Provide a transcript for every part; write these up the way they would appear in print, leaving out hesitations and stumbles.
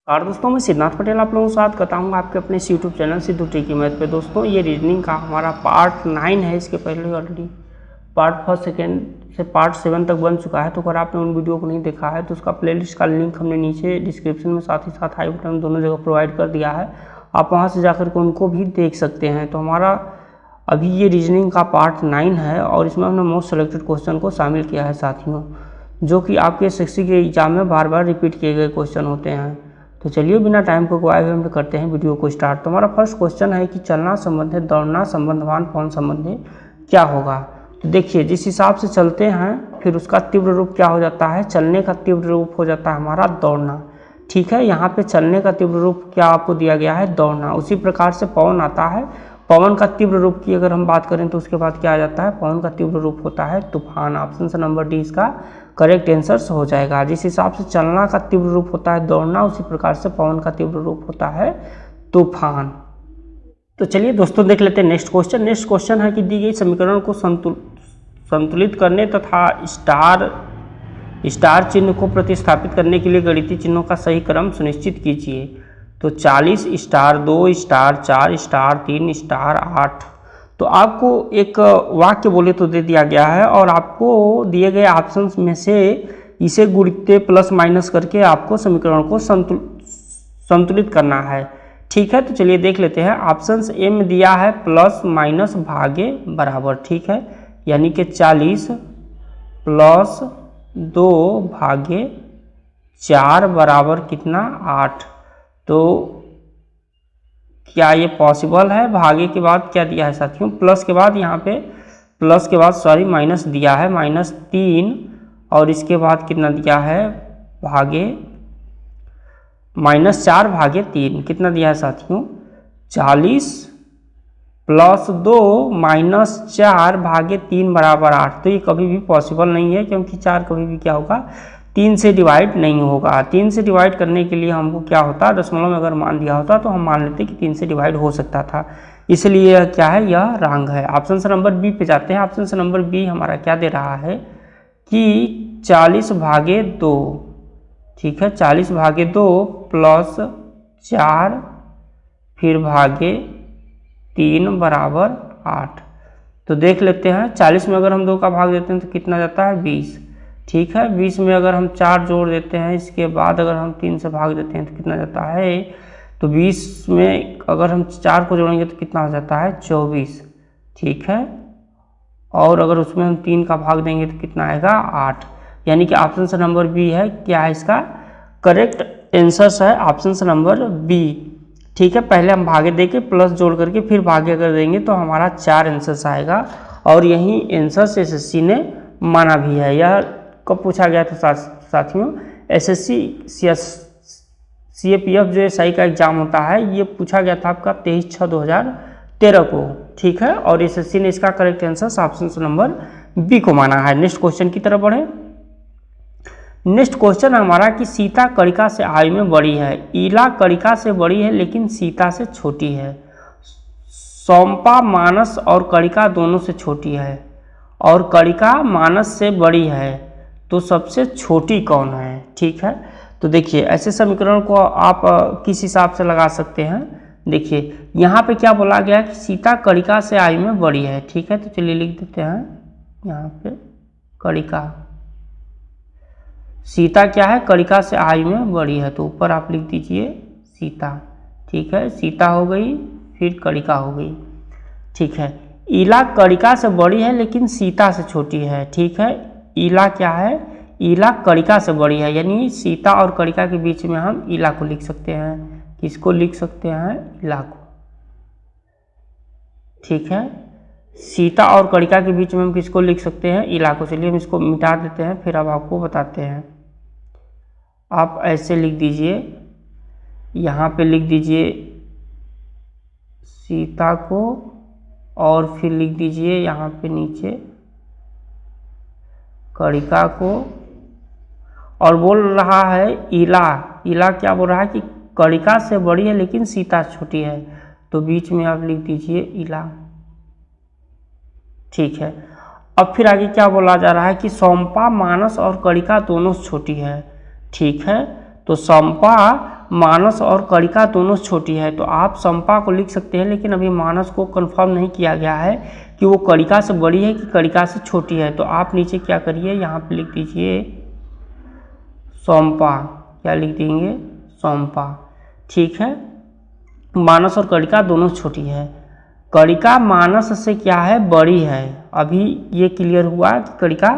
और दोस्तों मैं सिद्धार्थ पटेल आप लोगों के साथ करता हूँ आपके अपने YouTube channel Sidhu tricky math पे। दोस्तों ये रीजनिंग का हमारा पार्ट 9 है। इसके पहले ऑलरेडी पार्ट 1, 2 से पार्ट 7 तक बन चुका है। तो अगर आपने उन वीडियो को नहीं देखा है तो उसका प्लेलिस्ट का लिंक हमने नीचे डिस्क्रिप्शन में साथ ही साथ आई बटन दोनों जगह प्रोवाइड कर दिया है। आप वहाँ से जाकर के उनको भी देख सकते हैं। तो हमारा अभी ये रीजनिंग का पार्ट 9 है और इसमें हमने मोस्ट सेलेक्टेड क्वेश्चन को शामिल किया है साथियों, जो कि आपके एसएससी के एग्जाम में बार बार रिपीट किए गए क्वेश्चन होते हैं। तो चलिए बिना टाइम को गवाए हुए हम करते हैं वीडियो को स्टार्ट। तो हमारा फर्स्ट क्वेश्चन है कि चलना संबंध दौड़ना संबंधवान कौन संबंध क्या होगा। तो देखिए जिस हिसाब से चलते हैं फिर उसका तीव्र रूप क्या हो जाता है, चलने का तीव्र रूप हो जाता है हमारा दौड़ना। ठीक है, यहाँ पे चलने का तीव्र रूप क्या आपको दिया गया है, दौड़ना। उसी प्रकार से पवन आता है, पवन का तीव्र रूप की अगर हम बात करें तो उसके बाद क्या आ जाता है, पवन का तीव्र रूप होता है तूफान। ऑप्शन से नंबर डी इसका करेक्ट आंसर हो जाएगा। जिस हिसाब से चलना का तीव्र रूप होता है दौड़ना, उसी प्रकार से पवन का तीव्र रूप होता है तूफान। तो चलिए दोस्तों देख लेते हैं नेक्स्ट क्वेश्चन। नेक्स्ट क्वेश्चन है कि दी गई समीकरण को संतुलित करने तथा स्टार चिन्ह को प्रतिस्थापित करने के लिए गणितीय चिन्हों का सही क्रम सुनिश्चित कीजिए। तो 40 स्टार 2 स्टार 4 स्टार 3 स्टार 8। तो आपको एक वाक्य बोले तो दे दिया गया है और आपको दिए गए ऑप्शंस में से इसे गुणित प्लस माइनस करके आपको समीकरण को संतुलित करना है। ठीक है, तो चलिए देख लेते हैं। ऑप्शंस ए में दिया है प्लस माइनस भागे बराबर। ठीक है, यानी कि 40 प्लस 2 भागे 4 बराबर कितना, 8। तो क्या ये पॉसिबल है? भागे के बाद क्या दिया है साथियों, प्लस के बाद यहाँ पे प्लस के बाद माइनस दिया है, -3। और इसके बाद कितना दिया है, भागे -4 भागे 3 कितना दिया है साथियों, 40 प्लस 2 -4 भागे 3 बराबर 8। तो ये कभी भी पॉसिबल नहीं है, क्योंकि 4 कभी भी क्या होगा, 3 से डिवाइड नहीं होगा। 3 से डिवाइड करने के लिए हमको क्या होता, दशमलव में अगर मान दिया होता तो हम मान लेते कि 3 से डिवाइड हो सकता था। इसलिए क्या है, यह रॉन्ग है। ऑप्शन से नंबर बी पे जाते हैं। ऑप्शन से नंबर बी हमारा क्या दे रहा है कि 40 भागे 2। ठीक है, 40 भागे 2 प्लस 4 फिर भागे 3 बराबर 8। तो देख लेते हैं, 40 में अगर हम 2 का भाग देते हैं तो कितना जाता है, 20। ठीक है, 20 में अगर हम 4 जोड़ देते हैं, इसके बाद अगर हम 3 से भाग देते हैं तो कितना जाता है, तो 20 में अगर हम 4 को जोड़ेंगे तो कितना हो जाता है, 24। ठीक है, और अगर उसमें हम 3 का भाग देंगे तो कितना आएगा, 8। यानी कि ऑप्शन से नंबर बी है, क्या है इसका करेक्ट आंसर है, ऑप्शन से नंबर बी। ठीक है, पहले हम भागे देके प्लस जोड़ करके फिर भागे अगर देंगे तो हमारा 4 आंसर आएगा। और यही आंसर एसएससी ने माना भी है। यह कब पूछा गया था साथियों, एसएससी सीएपीएफ जो एसआई का एग्जाम होता है, ये पूछा गया था आपका 23/6/2013 को। ठीक है, और एसएससी ने इसका correct answer option number B को माना है। नेक्स्ट क्वेश्चन की तरफ बढ़े। नेक्स्ट क्वेश्चन हमारा कि सीता कणिका से आयु में बड़ी है, ईला कणिका से बड़ी है लेकिन सीता से छोटी है, सोम्पा मानस और कणिका दोनों से छोटी है, और कणिका मानस से बड़ी है, तो सबसे छोटी कौन है। ठीक है, तो देखिए ऐसे समीकरण को आप किस हिसाब से लगा सकते हैं। देखिए यहाँ पे क्या बोला गया है कि सीता कणिका से आयु में बड़ी है। ठीक है, तो चलिए लिख देते हैं यहाँ पे कणिका, सीता क्या है, कणिका से आयु में बड़ी है, तो ऊपर आप लिख दीजिए सीता। ठीक है, सीता हो गई, फिर कणिका हो गई। ठीक है, ईला कणिका से बड़ी है लेकिन सीता से छोटी है। ठीक है, ईला क्या है, ईला कणिका से बड़ी है, यानी सीता और कणिका के बीच में हम ईला को लिख सकते हैं। किसको लिख सकते हैं, ईला को। ठीक है, सीता और कणिका के बीच में हम किसको लिख सकते हैं, ईला को। चलिए हम इसको मिटा देते हैं, फिर अब आपको बताते हैं। आप ऐसे लिख दीजिए, यहाँ पे लिख दीजिए सीता को, और फिर लिख दीजिए यहाँ पे नीचे कणिका को, और बोल रहा है ईला। ईला क्या बोल रहा है कि कणिका से बड़ी है लेकिन सीता छोटी है, तो बीच में आप लिख दीजिए ईला। ठीक है, अब फिर आगे क्या बोला जा रहा है कि सोम्पा मानस और कणिका दोनों छोटी है। ठीक है, तो सोम्पा मानस और कणिका दोनों छोटी है, तो आप समपा को लिख सकते हैं, लेकिन अभी मानस को कंफर्म नहीं किया गया है कि वो कणिका से बड़ी है कि कणिका से छोटी है। तो आप नीचे क्या करिए, यहाँ पे लिख दीजिए समपा। क्या लिख देंगे, समपा। ठीक है, मानस और कणिका दोनों छोटी है। कणिका मानस से क्या है, बड़ी है। अभी ये क्लियर हुआ कि कणिका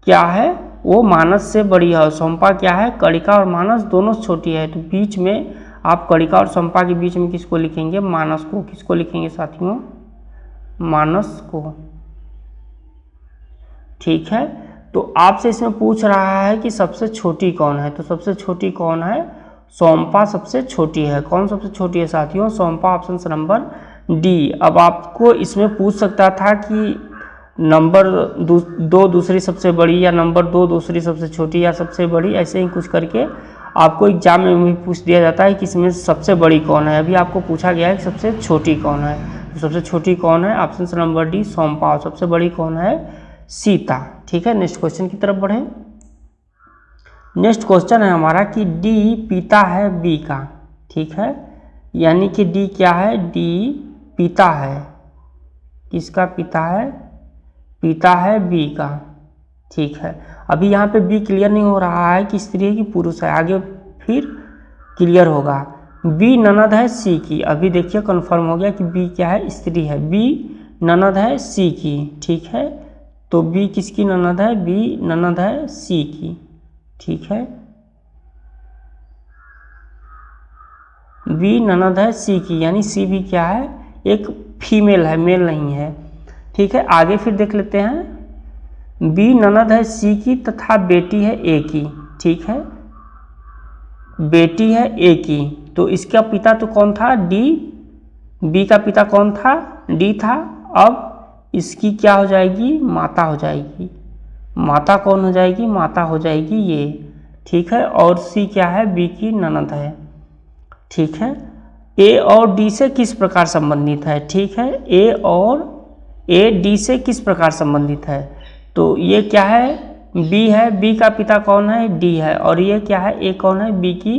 क्या है, वो मानस से बड़ी है, और समपा क्या है, कणिका और मानस दोनों छोटी है। तो बीच में आप कणिका और समपा के बीच में किसको लिखेंगे, मानस को। किसको लिखेंगे साथियों, मानस को। ठीक है, तो आपसे इसमें पूछ रहा है कि सबसे छोटी कौन है, तो सबसे छोटी कौन है, समपा सबसे छोटी है। कौन सबसे छोटी है साथियों, समपा, ऑप्शन नंबर डी। अब आपको इसमें पूछ सकता था कि नंबर 2 दूसरी सबसे बड़ी, या नंबर 2 दूसरी सबसे छोटी, या सबसे बड़ी, ऐसे ही कुछ करके आपको एग्जाम में भी पूछ दिया जाता है कि इसमें सबसे बड़ी कौन है। अभी आपको पूछा गया है कि सबसे छोटी कौन है, तो सबसे छोटी कौन है, ऑप्शन नंबर डी, समपा। और सबसे बड़ी कौन है, सीता। ठीक है, नेक्स्ट क्वेश्चन की तरफ बढ़ें। नेक्स्ट क्वेश्चन है हमारा कि डी पिता है बी का। ठीक है, यानी कि डी क्या है, डी पिता है, किसका पिता है, पिता है बी का। ठीक है, अभी यहाँ पे बी क्लियर नहीं हो रहा है कि स्त्री है कि पुरुष है, आगे फिर क्लियर होगा। बी ननद है सी की। अभी देखिए कंफर्म हो गया कि बी क्या है, स्त्री है। बी ननद है सी की। ठीक है, तो बी किसकी ननद है, बी ननद है सी की। ठीक है, बी ननद है सी की, यानी सी भी क्या है, एक फीमेल है, मेल नहीं है। ठीक है, आगे फिर देख लेते हैं। बी ननद है सी की तथा बेटी है ए की। ठीक है, बेटी है ए की, तो इसका पिता तो कौन था, डी। बी का पिता कौन था, डी था। अब इसकी क्या हो जाएगी, माता हो जाएगी। माता कौन हो जाएगी, माता हो जाएगी ये। ठीक है, और सी क्या है, बी की ननद है। ठीक है, ए और डी से किस प्रकार संबंधित है। ठीक है, ए और ए डी से किस प्रकार संबंधित है, तो ये क्या है, बी है। बी का पिता कौन है, डी है। और ये क्या है, ए कौन है, बी की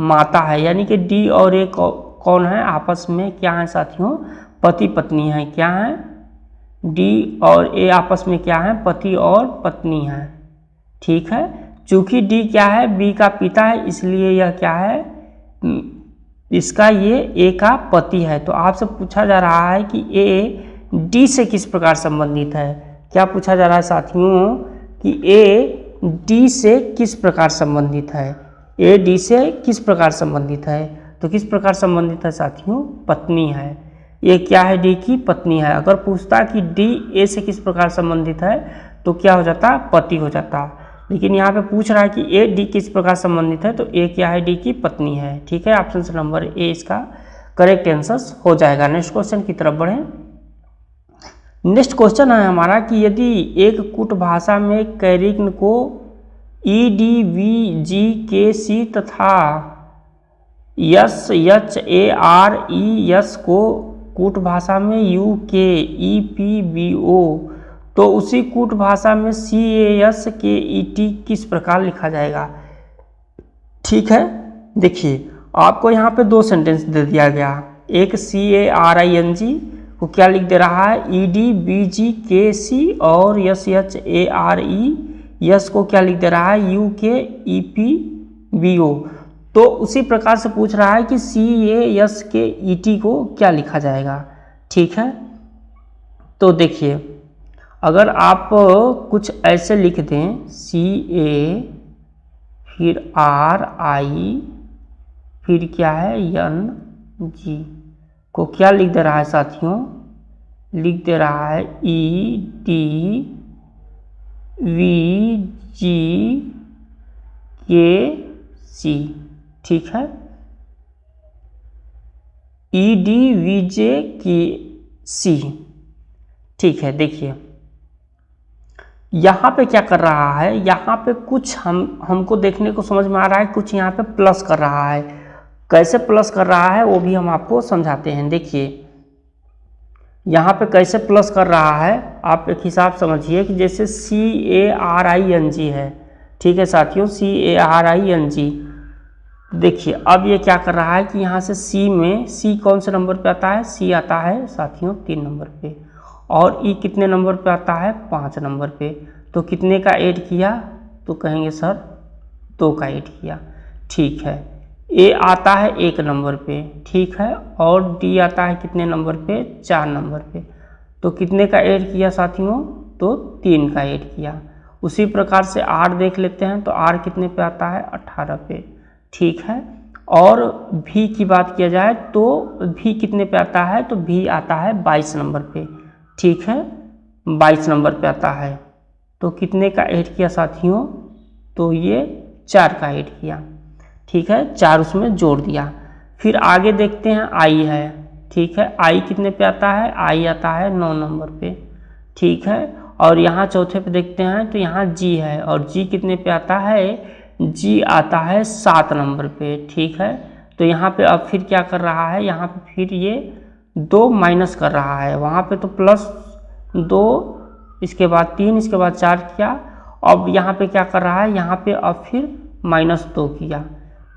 माता है। यानी कि डी और ए कौन है, आपस में क्या है साथियों, पति पत्नी है। क्या है, डी और ए आपस में क्या है, पति और पत्नी है। ठीक है, चूंकि डी क्या है, बी का पिता है, इसलिए यह क्या है, इसका ये ए का पति है। तो आपसे पूछा जा रहा है कि ए डी से किस प्रकार संबंधित है। क्या पूछा जा रहा है साथियों, कि ए डी से किस प्रकार संबंधित है, ए डी से किस प्रकार संबंधित है। तो किस प्रकार संबंधित है साथियों, पत्नी है। ये क्या है, डी की पत्नी है। अगर पूछता कि डी ए से किस प्रकार संबंधित है, तो क्या हो जाता, पति हो जाता। लेकिन यहाँ पे पूछ रहा है कि ए डी किस प्रकार संबंधित है, तो ए क्या है, डी की पत्नी है। ठीक है, ऑप्शन नंबर ए इसका करेक्ट आंसर हो जाएगा। नेक्स्ट क्वेश्चन की तरफ बढ़ें। नेक्स्ट क्वेश्चन है हमारा कि यदि एक कूट भाषा में कैरिग्न को ई डी वी जी के सी तथा yes H A R E yes को कूट भाषा में यू के ई पी बी ओ, तो उसी कूट भाषा में सी ए एस के ई टी किस प्रकार लिखा जाएगा। ठीक है, देखिए आपको यहाँ पे 2 सेंटेंस दे दिया गया। एक सी A R I N G को क्या लिख दे रहा है, ई डी बी जी के सी, और yes H A R E yes को क्या लिख दे रहा है, यू के ई पी बी ओ। तो उसी प्रकार से पूछ रहा है कि सी ए एस के ई टी को क्या लिखा जाएगा। ठीक है, तो देखिए अगर आप कुछ ऐसे लिख दें, सी ए फिर आर आई फिर क्या है, एन जी को क्या लिख दे रहा है साथियों, लिख दे रहा है ई डी वी जी के सी। ठीक है, ई डी वी जे के सी। ठीक है, देखिए यहाँ पे क्या कर रहा है, यहाँ पे कुछ हमको देखने को समझ में आ रहा है, कुछ यहाँ पे प्लस कर रहा है। कैसे प्लस कर रहा है वो भी हम आपको समझाते हैं। देखिए यहाँ पे कैसे प्लस कर रहा है, आप एक हिसाब समझिए कि जैसे सी A R I N G है। ठीक है साथियों, सी A R I N G देखिए अब ये क्या कर रहा है कि यहाँ से सी में, सी कौन से नंबर पे आता है, सी आता है साथियों 3 नंबर पे, और ई कितने नंबर पे आता है, 5 नंबर पे। तो कितने का ऐड किया, तो कहेंगे सर 2 का ऐड किया। ठीक है, ए आता है 1 नंबर पे, ठीक है, और डी आता है कितने नंबर पे, 4 नंबर पे। तो कितने का ऐड किया साथियों, तो 3 का ऐड किया। उसी प्रकार से आर देख लेते हैं, तो आर कितने पे आता है, 18 पे, ठीक है। और भी की बात किया जाए तो भी कितने पे आता है, तो भी आता है 22 नंबर पे, ठीक है, 22 नंबर पे आता है। तो कितने का ऐड किया साथियों, तो ये 4 का ऐड किया, ठीक है, 4 उसमें जोड़ दिया। फिर आगे देखते हैं आई है, ठीक है, आई कितने पे आता है, आई आता है 9 नंबर पे, ठीक है। और यहाँ चौथे पे देखते हैं तो यहाँ जी है, और जी कितने पे आता है, जी आता है 7 नंबर पे, ठीक है। तो यहाँ पे अब फिर क्या कर रहा है, यहाँ पे फिर ये 2 माइनस कर रहा है, वहाँ पे तो +2, इसके बाद 3, इसके बाद 4 किया। अब यहाँ पे क्या कर रहा है, यहाँ पे अब फिर -2 किया,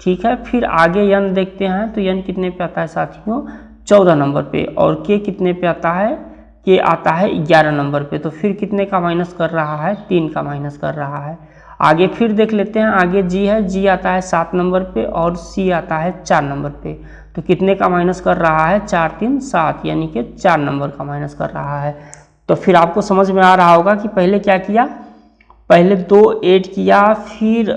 ठीक है। फिर आगे यन देखते हैं, तो यन कितने पे आता है साथियों, 14 नंबर पे, और के कितने पे आता है, के आता है 11 नंबर पे। तो फिर कितने का माइनस कर रहा है, 3 का माइनस कर रहा है। आगे फिर देख लेते हैं, आगे जी है, जी आता है 7 नंबर पे, और सी आता है 4 नंबर पे। तो कितने का माइनस कर रहा है, 4 3 7, यानी कि 4 नंबर का माइनस कर रहा है। तो फिर आपको समझ में आ रहा होगा कि पहले क्या किया, पहले 2 ऐड किया, फिर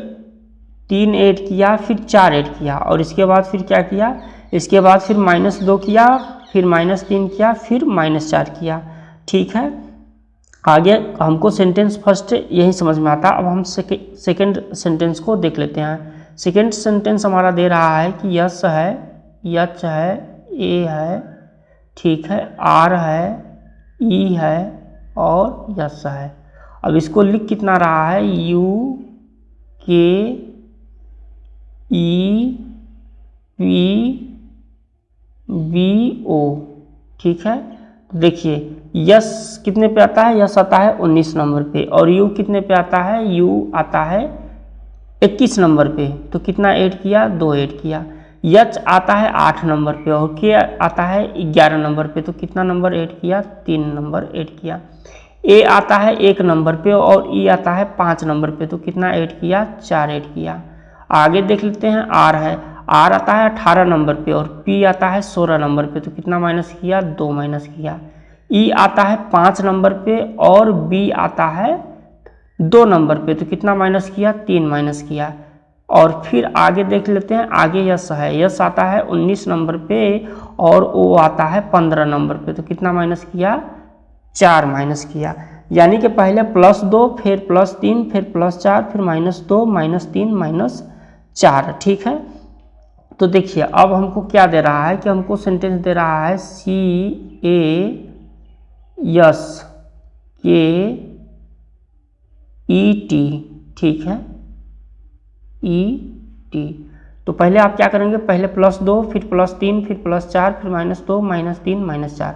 3 ऐड किया, फिर 4 ऐड किया, और इसके बाद फिर क्या किया, इसके बाद फिर -2 किया, फिर -3 किया, फिर -4 किया, ठीक है। आगे हमको सेंटेंस फर्स्ट यही समझ में आता। अब हम सेकेंड सेंटेंस को देख लेते हैं। सेकेंड सेंटेंस हमारा दे रहा है कि यस है, यच है, ए है, ठीक है, आर है, ई है, और यस है। अब इसको लिख कितना रहा है, यू के ई पी बी ओ, ठीक है। देखिए यस कितने पे आता है, यस आता है 19 नंबर पे, और यू कितने पे आता है, यू आता है 21 नंबर पे। तो कितना ऐड किया, 2 ऐड किया। यच आता है 8 नंबर पे, और के आता है 11 नंबर पे। तो कितना नंबर ऐड किया, 3 नंबर ऐड किया। ए आता है 1 नंबर पे, और ई आता है 5 नंबर पे। तो कितना ऐड किया, 4 ऐड किया। आगे देख लेते हैं, आर है, आर आता है 18 नंबर पे, और पी आता है 16 नंबर पे। तो कितना माइनस किया, 2 माइनस किया। ई आता है 5 नंबर पे, और बी आता है 2 नंबर पे। तो कितना माइनस किया, 3 माइनस किया। और फिर आगे देख लेते हैं, आगे यस है, यस आता है 19 नंबर पे, और ओ आता है 15 नंबर पे। तो कितना माइनस किया, 4 माइनस किया। यानी कि पहले +2, फिर +3, फिर +4, फिर -2, -3, -4, ठीक है। तो देखिए अब हमको क्या दे रहा है कि हमको सेंटेंस दे रहा है CA यस के ET, ठीक है, ET। तो पहले आप क्या करेंगे, पहले +2, फिर +3, फिर +4, फिर -2, -3, -4।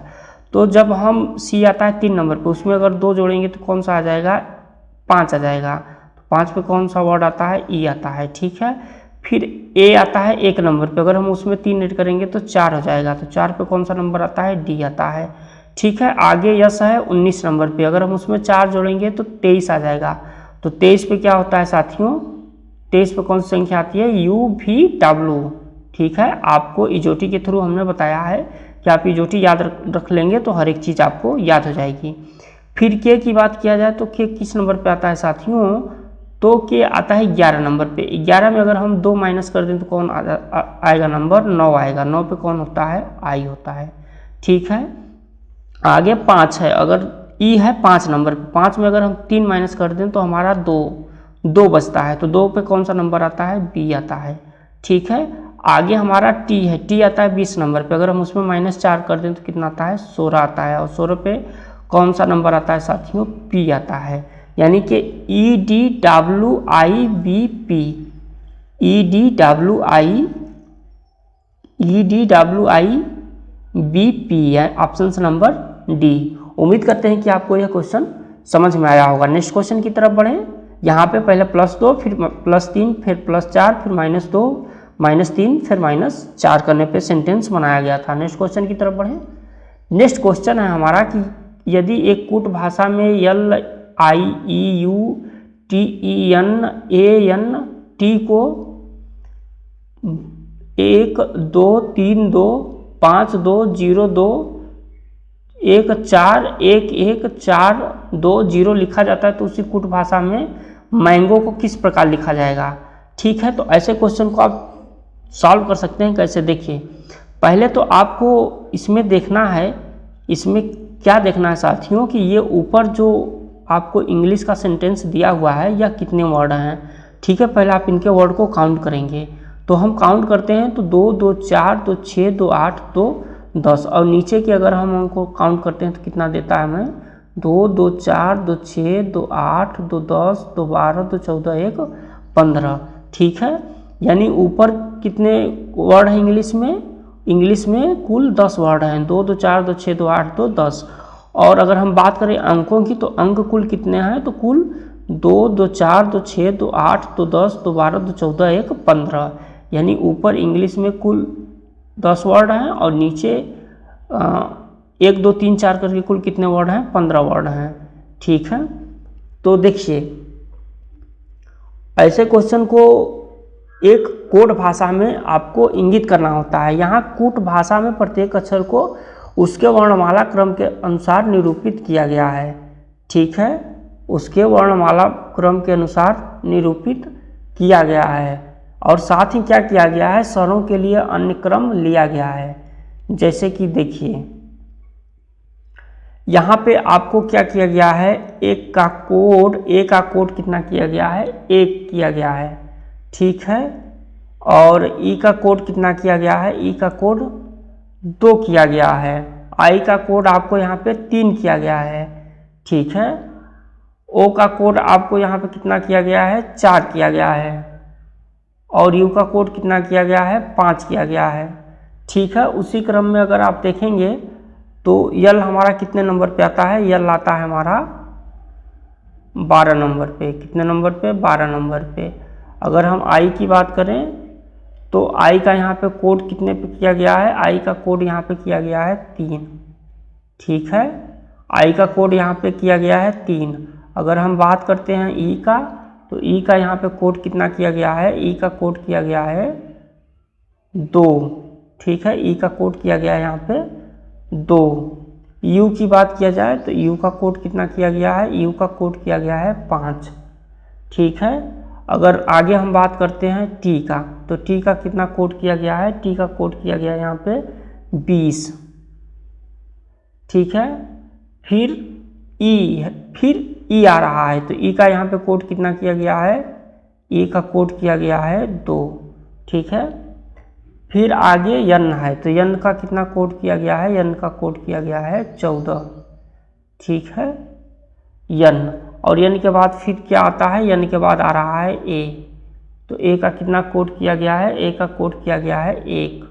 तो जब हम C आता है 3 नंबर पे, उसमें अगर 2 जोड़ेंगे तो कौन सा आ जाएगा, 5 आ जाएगा। तो 5 पे कौन सा वर्ड आता है, E आता है, ठीक है। फिर A आता है 1 नंबर पे, अगर हम उसमें 3 ऐड करेंगे तो 4 हो जाएगा। तो 4 पे कौन सा नंबर आता है, D आता है, ठीक है। आगे यस है 19 नंबर पे, अगर हम उसमें 4 जोड़ेंगे तो 23 आ जाएगा। तो 23 पे क्या होता है साथियों, 23 पे कौन सी संख्या आती है, UVW, ठीक है। आपको इजोटी के थ्रू हमने बताया है कि आप इजोटी याद रख लेंगे तो हर एक चीज़ आपको याद हो जाएगी। फिर के की बात किया जाए तो के किस नंबर पे आता है साथियों, तो के आता है 11 नंबर पे। 11 में अगर हम 2 माइनस कर दें तो कौन आएगा नंबर, 9 आएगा। 9 पे कौन होता है, आई होता है, ठीक है। आगे 5 है, अगर ई है 5 नंबर पे, 5 में अगर हम 3 माइनस कर दें तो हमारा 2 बचता है। तो 2 पे कौन सा नंबर आता है, बी आता है, ठीक है। आगे हमारा टी है, टी आता है 20 नंबर पे, अगर हम उसमें -4 कर दें तो कितना आता है, 16 आता है। और 16 पे कौन सा नंबर आता है साथियों, पी आता है। यानी कि EDWIBP, EDWIBP है ऑप्शन नंबर डी। उम्मीद करते हैं कि आपको यह क्वेश्चन समझ में आया होगा। नेक्स्ट क्वेश्चन की तरफ बढ़ें। यहाँ पे पहले +2, फिर +3, फिर +4, फिर -2, -3 फिर -4 करने पे सेंटेंस बनाया गया था। नेक्स्ट क्वेश्चन की तरफ बढ़ें। नेक्स्ट क्वेश्चन है हमारा कि यदि एक कूट भाषा में LIEUTENANT को 1 2 3 2 5 2 0 2 1 4 1 1 4 2 0 लिखा जाता है, तो उसी कूट भाषा में मैंगो को किस प्रकार लिखा जाएगा। ठीक है, तो ऐसे क्वेश्चन को आप सॉल्व कर सकते हैं। कैसे, देखिए पहले तो आपको इसमें देखना है, इसमें क्या देखना है साथियों कि ये ऊपर जो आपको इंग्लिश का सेंटेंस दिया हुआ है यह कितने वर्ड हैं। ठीक है, पहले आप इनके वर्ड को काउंट करेंगे। तो हम काउंट करते हैं तो 2 2 4 2 6 2 8 2 10, और नीचे की अगर हम उनको काउंट करते हैं तो कितना देता है हमें 2 2 4 2 6 2 8 2 10 2 12 2 14 1 15। ठीक है, यानी ऊपर कितने वर्ड हैं इंग्लिश में? इंग्लिश में कुल 10 वर्ड हैं, 2 2 4 2 6 2 8 2 10। और अगर हम बात करें अंकों की तो अंक कुल कितने हैं, तो कुल 2 2 4 2 6 2 8 2 10 2 12 2 14 1 15। यानी ऊपर इंग्लिश में कुल 10 वर्ड हैं और नीचे 1 2 3 4 करके कुल कितने वर्ड हैं? 15 वर्ड हैं। ठीक है, तो देखिए ऐसे क्वेश्चन को एक कोड भाषा में आपको इंगित करना होता है। यहाँ कूट भाषा में प्रत्येक अक्षर को उसके वर्णमाला क्रम के अनुसार निरूपित किया गया है। ठीक है, उसके वर्णमाला क्रम के अनुसार निरूपित किया गया है, और साथ ही क्या किया गया है, स्वरों के लिए अन्य क्रम लिया गया है। जैसे कि देखिए यहाँ पे आपको क्या किया गया है, एक का कोड, ए का कोड कितना किया गया है, 1 किया गया है। ठीक है, और ई का कोड कितना किया गया है, ई का कोड 2 किया गया है। आई का कोड आपको यहाँ पे 3 किया गया है। ठीक है, ओ का कोड आपको यहाँ पे कितना किया गया है, 4 किया गया है, और यू का कोड कितना किया गया है, 5 किया गया है। ठीक है, उसी क्रम में अगर आप देखेंगे तो यल हमारा कितने नंबर पे आता है, यल आता है हमारा 12 नंबर पे। कितने नंबर पे? 12 नंबर पे। अगर हम आई की बात करें तो आई का यहाँ पे कोड कितने पे किया गया है, आई का कोड यहाँ पे किया गया है 3। ठीक है, आई का कोड यहाँ पे किया गया है 3। अगर हम बात करते हैं ई का, तो ई का यहाँ पे कोड कितना किया गया है, ई का कोड किया गया है 2। ठीक है, ई का कोड किया गया है यहाँ पे 2। यू की बात किया जाए तो यू का कोड कितना किया गया है, यू का कोड किया गया है 5। ठीक है, अगर आगे हम बात करते हैं टी का, तो टी का कितना कोड किया गया है, टी का कोड किया गया है यहाँ पे 20। ठीक है, फिर ई आ रहा है, तो ई का यहाँ पे कोड कितना किया गया है, ई का कोड किया गया है 2। ठीक है, फिर आगे यन है, तो यन का कितना कोड किया गया है, यन का कोड किया गया है 14। ठीक है, यन, और यन के बाद फिर क्या आता है, यन के बाद आ रहा है ए, तो ए का कितना कोड किया गया है, ए का कोड किया गया है 1।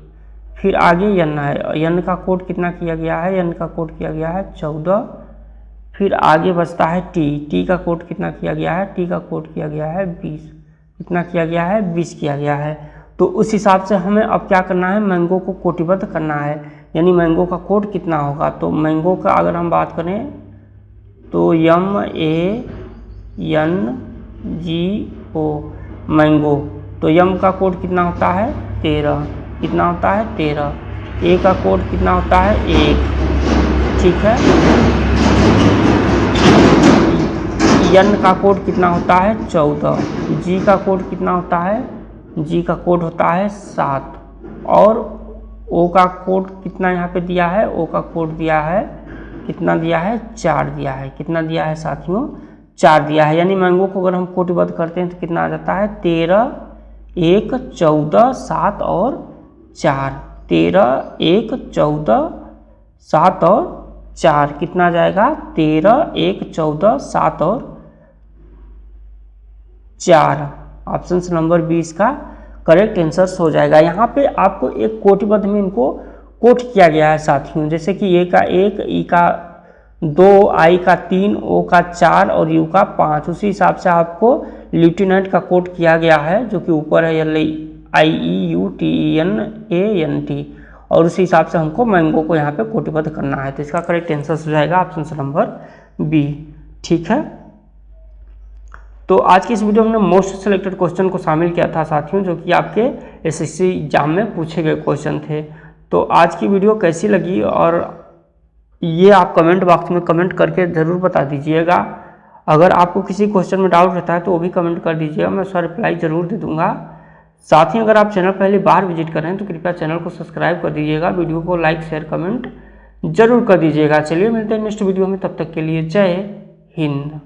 फिर आगे यन है, यन का कोड कितना किया गया है, यन का कोड किया गया है 14। फिर आगे बचता है टी, टी का कोड कितना किया गया है, टी का कोड किया गया है 20। कितना किया गया है, 20 किया गया है। तो उस हिसाब से हमें अब क्या करना है, मैंगो को कोटिबद्ध करना है, यानी मैंगो का कोड कितना होगा। तो मैंगो का अगर हम बात करें तो MANGO मैंगो, तो यम का कोड कितना होता है 13। कितना होता है 13। ए का कोड कितना होता है 1। ठीक है, यन का कोड कितना होता है 14। जी का कोड कितना होता है, जी का कोड होता है 7। और ओ का कोड कितना यहाँ पे दिया है, ओ का कोड दिया है कितना दिया है, 4 दिया है। कितना दिया है साथियों, 4 दिया है। यानी मैंगो को अगर हम कोटिबद्ध करते हैं तो कितना आ जाता है 13 1 14 7 और 4। 13 1 14 7 और 4 कितना आ जाएगा, 13 1 14 7 और 4। ऑप्शन नंबर 20 का करेक्ट आंसर हो जाएगा। यहाँ पे आपको एक कोटिबद्ध में इनको कोट किया गया है साथियों, जैसे कि ए का 1, ई का 2, आई का 3, ओ का 4 और यू का 5। उसी हिसाब से आपको लेफ्टिनेंट का कोट किया गया है, जो कि ऊपर है IEUTENANT, और उसी हिसाब से हमको मैंगो को यहाँ पे कोटिबद्ध करना है। तो इसका करेक्ट आंसर हो जाएगा ऑप्शन नंबर बी। ठीक है, तो आज की इस वीडियो में हमने मोस्ट सिलेक्टेड क्वेश्चन को शामिल किया था साथियों, जो कि आपके SSC एग्जाम में पूछे गए क्वेश्चन थे। तो आज की वीडियो कैसी लगी और ये आप कमेंट बॉक्स में कमेंट करके ज़रूर बता दीजिएगा। अगर आपको किसी क्वेश्चन में डाउट रहता है तो वो भी कमेंट कर दीजिएगा, मैं उसका रिप्लाई ज़रूर दे दूँगा। साथ ही अगर आप चैनल पहली बार विजिट कर रहे हैं तो कृपया चैनल को सब्सक्राइब कर दीजिएगा, वीडियो को लाइक शेयर कमेंट जरूर कर दीजिएगा। चलिए मिलते हैं नेक्स्ट वीडियो में, तब तक के लिए जय हिंद।